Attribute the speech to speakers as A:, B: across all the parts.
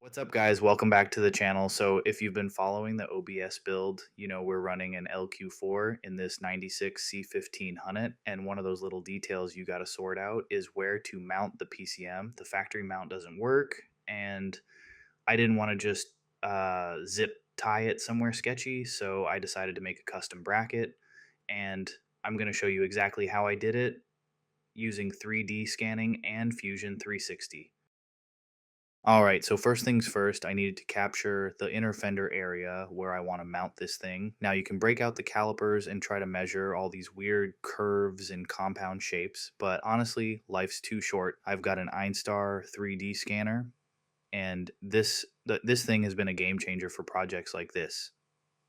A: What's up, guys? Welcome back to the channel. So if you've been following the OBS build, you know we're running an LQ4 in this 96 C15 Hunnet, and one of those little details you got to sort out is where to mount the PCM. The factory mount doesn't work, and I didn't want to just zip tie it somewhere sketchy, so I decided to make a custom bracket, and I'm going to show you exactly how I did it using 3D scanning and Fusion 360. All right, so first things first, I needed to capture the inner fender area where I want to mount this thing. Now you can break out the calipers and try to measure all these weird curves and compound shapes, but honestly, life's too short. I've got an Einstar 3D scanner, and this thing has been a game changer for projects like this.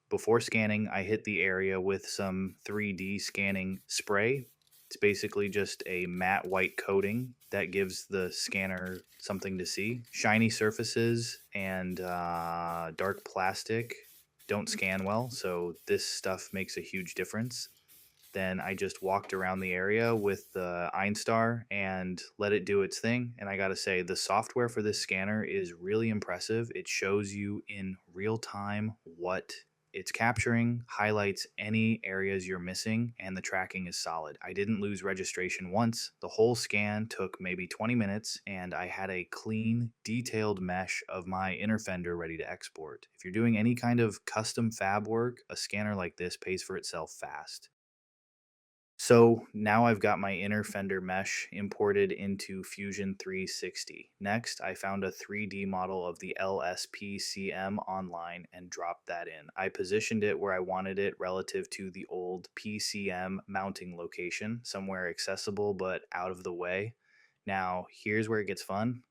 A: Before scanning, I hit the area with some 3D scanning spray. It's basically just a matte white coating that gives the scanner something to see. Shiny surfaces and dark plastic don't scan well, so this stuff makes a huge difference. Then I just walked around the area with the Einstar and let it do its thing. And I gotta say, the software for this scanner is really impressive. It shows you in real time what it's capturing, highlights any areas you're missing, and the tracking is solid. I didn't lose registration once. The whole scan took maybe 20 minutes, and I had a clean, detailed mesh of my inner fender ready to export. If you're doing any kind of custom fab work, a scanner like this pays for itself fast. So now I've got my inner fender mesh imported into Fusion 360. Next, I found a 3D model of the LS PCM online and dropped that in. I positioned it where I wanted it relative to the old PCM mounting location, somewhere accessible but out of the way. Now, here's where it gets fun.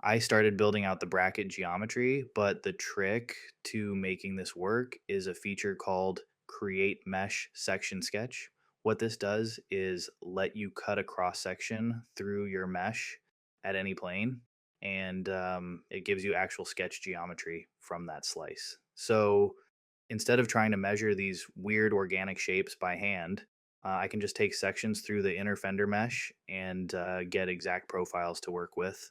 A: I started building out the bracket geometry, but the trick to making this work is a feature called Create Mesh Section Sketch. What this does is let you cut a cross section through your mesh at any plane, and it gives you actual sketch geometry from that slice. So instead of trying to measure these weird organic shapes by hand, I can just take sections through the inner fender mesh and get exact profiles to work with.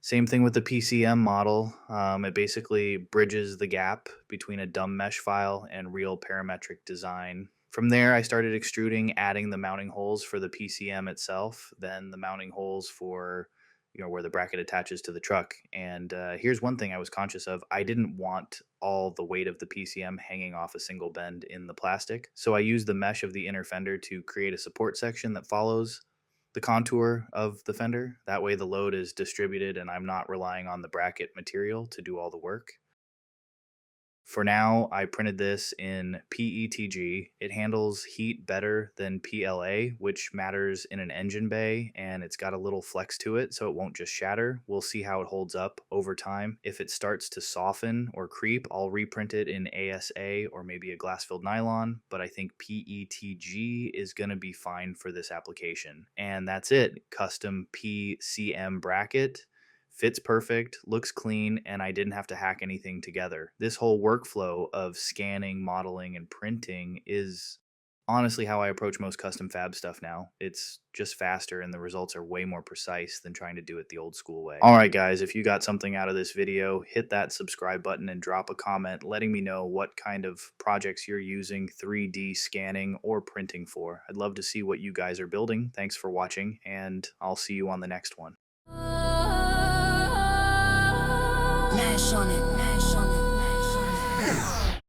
A: Same thing with the PCM model. It basically bridges the gap between a dumb mesh file and real parametric design. From there, I started extruding, adding the mounting holes for the PCM itself, then the mounting holes for where the bracket attaches to the truck. And here's one thing I was conscious of. I didn't want all the weight of the PCM hanging off a single bend in the plastic. So I used the mesh of the inner fender to create a support section that follows the contour of the fender. That way the load is distributed and I'm not relying on the bracket material to do all the work. For now, I printed this in PETG. It handles heat better than PLA, which matters in an engine bay, and it's got a little flex to it so it won't just shatter. We'll see how it holds up over time. If it starts to soften or creep, I'll reprint it in ASA or maybe a glass-filled nylon, but I think PETG is going to be fine for this application. And that's it. Custom PCM bracket. Fits perfect, looks clean, and I didn't have to hack anything together. This whole workflow of scanning, modeling, and printing is honestly how I approach most custom fab stuff now. It's just faster and the results are way more precise than trying to do it the old school way. All right, guys, if you got something out of this video, hit that subscribe button and drop a comment letting me know what kind of projects you're using 3D scanning or printing for. I'd love to see what you guys are building. Thanks for watching, and I'll see you on the next one.
B: Mash on it.